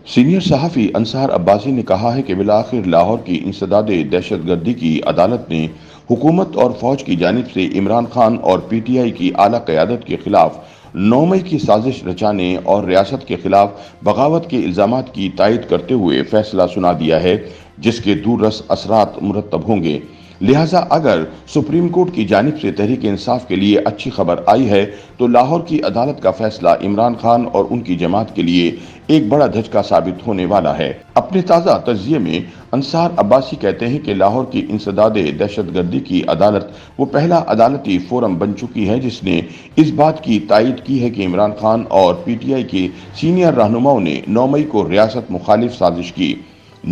Senior صحافی انصار عباسی نے کہا ہے کہ بالآخر لاہور کی انسداد دہشت گردی کی عدالت نے حکومت اور فوج کی جانب سے عمران خان اور پی ٹی آئی کی اعلیٰ قیادت کے خلاف 9 مئی کی سازش رچانے اور ریاست کے خلاف بغاوت کے الزامات کی تائید کرتے ہوئے فیصلہ سنا دیا ہے، جس کے دور رس اثرات مرتب ہوں گے۔ لہٰذا اگر سپریم کورٹ کی جانب سے تحریک انصاف کے لیے اچھی خبر آئی ہے تو لاہور کی عدالت کا فیصلہ عمران خان اور ان کی جماعت کے لیے ایک بڑا دھچکا ثابت ہونے والا ہے۔ اپنے تازہ تجزیے میں انصار عباسی کہتے ہیں کہ لاہور کی انسداد دہشت گردی کی عدالت وہ پہلا عدالتی فورم بن چکی ہے جس نے اس بات کی تائید کی ہے کہ عمران خان اور پی ٹی آئی کے سینئر رہنماؤں نے 9 مئی کو ریاست مخالف سازش کی۔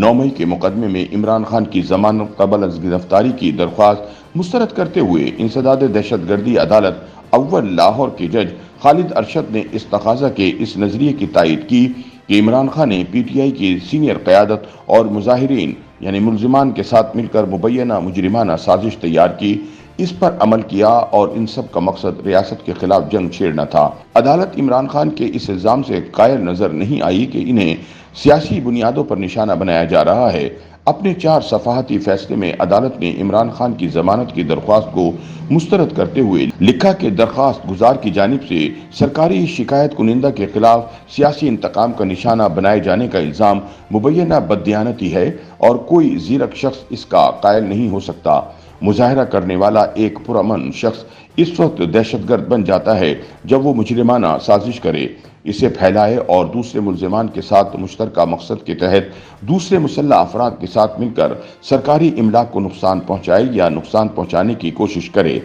9 مئی کے مقدمے میں عمران خان کی ضمانت قبل از گرفتاری کی درخواست مسترد کرتے ہوئے انسداد دہشت گردی عدالت اول لاہور کے جج خالد ارشد نے اس تقاضا کے اس نظریے کی تائید کی کہ عمران خان نے پی ٹی آئی کی سینئر قیادت اور مظاہرین یعنی ملزمان کے ساتھ مل کر مبینہ مجرمانہ سازش تیار کی، اس پر عمل کیا اور ان سب کا مقصد ریاست کے خلاف جنگ چھیڑنا تھا۔ عدالت عمران خان کے اس الزام سے قائل نظر نہیں آئی کہ انہیں سیاسی بنیادوں پر نشانہ بنایا جا رہا ہے۔ اپنے 4 صفحاتی فیصلے میں عدالت نے عمران خان کی ضمانت کی درخواست کو مسترد کرتے ہوئے لکھا کہ درخواست گزار کی جانب سے سرکاری شکایت کنندہ کے خلاف سیاسی انتقام کا نشانہ بنائے جانے کا الزام مبینہ بددیانتی ہے اور کوئی زیرک شخص اس کا قائل نہیں ہو سکتا۔ مظاہرہ کرنے والا ایک پرامن شخص اس وقت دہشت گرد بن جاتا ہے جب وہ مجرمانہ سازش کرے، اسے پھیلائے اور دوسرے ملزمان کے ساتھ مشترکہ مقصد کے تحت دوسرے مسلح افراد کے ساتھ مل کر سرکاری املاک کو نقصان پہنچائے یا نقصان پہنچانے کی کوشش کرے،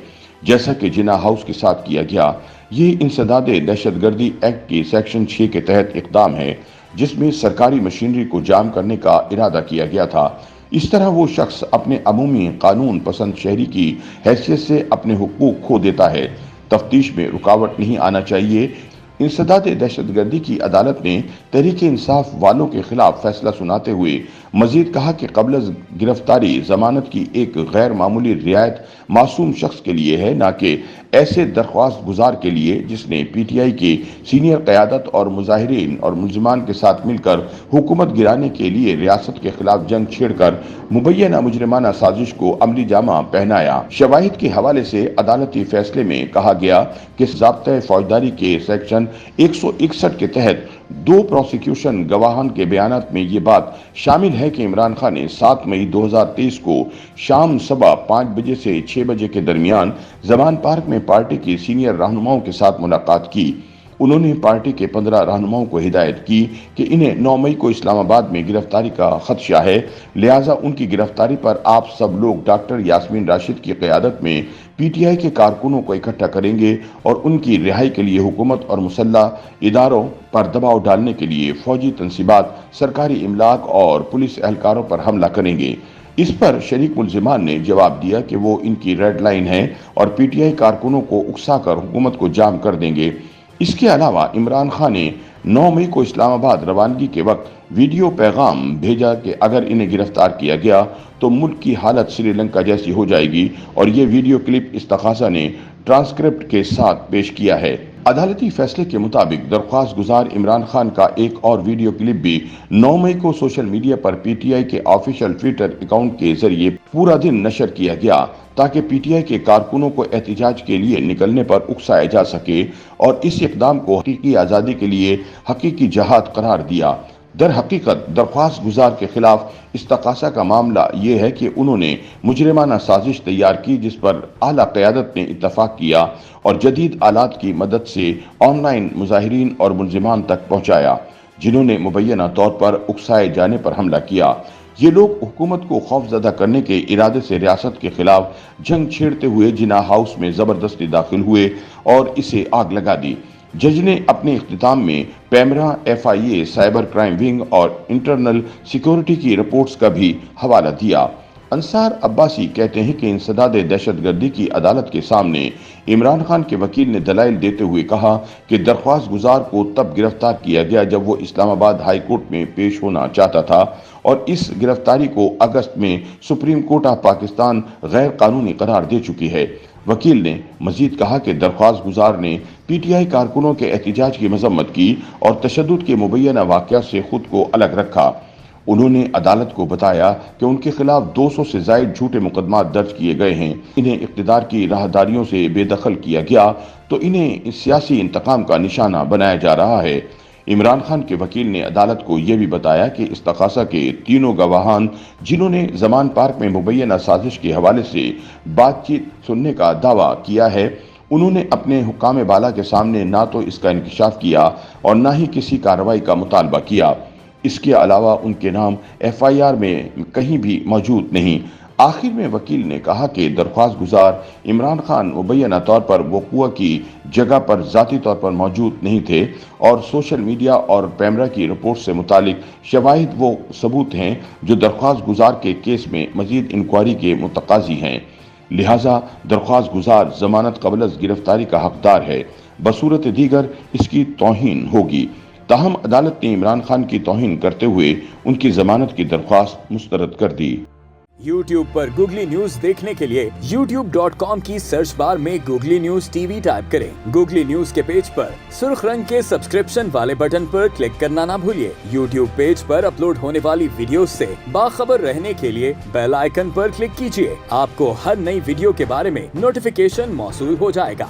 جیسا کہ جناح ہاؤس کے ساتھ کیا گیا۔ یہ انسداد دہشت گردی ایکٹ کی سیکشن 6 کے تحت اقدام ہے جس میں سرکاری مشینری کو جام کرنے کا ارادہ کیا گیا تھا۔ اس طرح وہ شخص اپنے عمومی قانون پسند شہری کی حیثیت سے اپنے حقوق کھو دیتا ہے۔ تفتیش میں رکاوٹ نہیں آنا چاہیے۔ انسداد دہشت گردی کی عدالت نے تحریک انصاف والوں کے خلاف فیصلہ سناتے ہوئے مزید کہا کہ قبل از گرفتاری ضمانت کی ایک غیر معمولی رعایت معصوم شخص کے لیے ہے، نہ کہ ایسے درخواست گزار کے لیے جس نے پی ٹی آئی کی سینئر قیادت اور مظاہرین اور ملزمان کے ساتھ مل کر حکومت گرانے کے لیے ریاست کے خلاف جنگ چھیڑ کر مبینہ مجرمانہ سازش کو عملی جامہ پہنایا۔ شواہد کے حوالے سے عدالتی فیصلے میں کہا گیا کہ ضابطۂ فوجداری کے سیکشن 161 کے تحت 2 پروسیکیوشن گواہان کے بیانات میں یہ بات شامل ہے کہ عمران خان نے 7 مئی 2023 کو شام 5:15 بجے سے 6 بجے کے درمیان زمان پارک میں پارٹی کی سینئر رہنماؤں کے ساتھ ملاقات کی۔ انہوں نے پارٹی کے 15 رہنماؤں کو ہدایت کی کہ انہیں 9 مئی کو اسلام آباد میں گرفتاری کا خدشہ ہے، لہٰذا ان کی گرفتاری پر آپ سب لوگ ڈاکٹر یاسمین راشد کی قیادت میں پی ٹی آئی کے کارکنوں کو اکٹھا کریں گے اور ان کی رہائی کے لیے حکومت اور مسلح اداروں پر دباؤ ڈالنے کے لیے فوجی تنصیبات، سرکاری املاک اور پولیس اہلکاروں پر حملہ کریں گے۔ اس پر شریک ملزمان نے جواب دیا کہ وہ ان کی ریڈ لائن ہے اور پی ٹی آئی کارکنوں کو اکسا کر حکومت کو جام کر دیں گے۔ اس کے علاوہ عمران خان نے 9 مئی کو اسلام آباد روانگی کے وقت ویڈیو پیغام بھیجا کہ اگر انہیں گرفتار کیا گیا تو ملک کی حالت سری لنکا جیسی ہو جائے گی، اور یہ ویڈیو کلپ اس تقاضا نے ٹرانسکرپٹ کے ساتھ پیش کیا ہے۔ عدالتی فیصلے کے مطابق درخواست گزار عمران خان کا ایک اور ویڈیو کلپ بھی 9 مئی کو social media per P T I کے آفیشیل ٹویٹر اکاؤنٹ کے ذریعے پورا دن نشر کیا گیا تاکہ پی ٹی آئی کے کارکنوں کو احتجاج کے لیے نکلنے پر اکسایا جا سکے اور اس اقدام کو حقیقی آزادی کے لیے حقیقی جہاد قرار دیا۔ در حقیقت درخواست گزار کے خلاف اس تقاضا کا معاملہ یہ ہے کہ انہوں نے مجرمانہ سازش تیار کی جس پر اعلیٰ قیادت نے اتفاق کیا اور جدید آلات کی مدد سے آن لائن مظاہرین اور ملزمان تک پہنچایا، جنہوں نے مبینہ طور پر اکسائے جانے پر حملہ کیا۔ یہ لوگ حکومت کو خوفزدہ کرنے کے ارادے سے ریاست کے خلاف جنگ چھیڑتے ہوئے جناح ہاؤس میں زبردستی داخل ہوئے اور اسے آگ لگا دی۔ جج نے اپنے اختتام میں پیمرا، ایف آئی اے، سائبر کرائم ونگ اور انٹرنل سیکیورٹی کی رپورٹس کا بھی حوالہ دیا۔ انصار عباسی کہتے ہیں کہ انسداد دہشت گردی کی عدالت کے سامنے عمران خان کے وکیل نے دلائل دیتے ہوئے کہا کہ درخواست گزار کو تب گرفتار کیا گیا جب وہ اسلام آباد ہائی کورٹ میں پیش ہونا چاہتا تھا اور اس گرفتاری کو اگست میں سپریم کورٹ آف پاکستان غیر قانونی قرار دے چکی ہے۔ وکیل نے مزید کہا کہ درخواست گزار نے پی ٹی آئی کارکنوں کے احتجاج کی مذمت کی اور تشدد کے مبینہ واقعات سے خود کو الگ رکھا۔ انہوں نے عدالت کو بتایا کہ ان کے خلاف 200 سے زائد جھوٹے مقدمات درج کیے گئے ہیں، انہیں اقتدار کی راہداریوں سے بے دخل کیا گیا تو انہیں سیاسی انتقام کا نشانہ بنایا جا رہا ہے۔ عمران خان کے وکیل نے عدالت کو یہ بھی بتایا کہ استغاثہ کے تینوں گواہان جنہوں نے زمان پارک میں مبینہ سازش کے حوالے سے بات چیت سننے کا دعویٰ کیا ہے، انہوں نے اپنے حکام بالا کے سامنے نہ تو اس کا انکشاف کیا اور نہ ہی کسی کارروائی کا مطالبہ کیا۔ اس کے علاوہ ان کے نام ایف آئی آر میں کہیں بھی موجود نہیں۔ آخر میں وکیل نے کہا کہ درخواست گزار عمران خان مبینہ طور پر وقوع کی جگہ پر ذاتی طور پر موجود نہیں تھے اور سوشل میڈیا اور پیمرا کی رپورٹ سے متعلق شواہد وہ ثبوت ہیں جو درخواست گزار کے کیس میں مزید انکوائری کے متقاضی ہیں، لہٰذا درخواست گزار ضمانت قبل از گرفتاری کا حقدار ہے، بصورت دیگر اس کی توہین ہوگی۔ تاہم عدالت نے عمران خان کی توہین کرتے ہوئے ان کی ضمانت کی درخواست مسترد کر دی۔ یوٹیوب پر گوگلی نیوز دیکھنے کے لیے youtube.com کی سرچ بار میں googly news T V type کریں۔ گوگلی نیوز کے پیج پر سرخ رنگ کے سبسکرپشن والے بٹن پر کلک کرنا نہ بھولیے۔ یوٹیوب پیج پر اپلوڈ ہونے والی ویڈیوز سے باخبر رہنے کے لیے بیل آئیکن پر کلک کیجیے۔ آپ کو ہر نئی ویڈیو کے بارے میں نوٹیفیکیشن موصول ہو جائے گا۔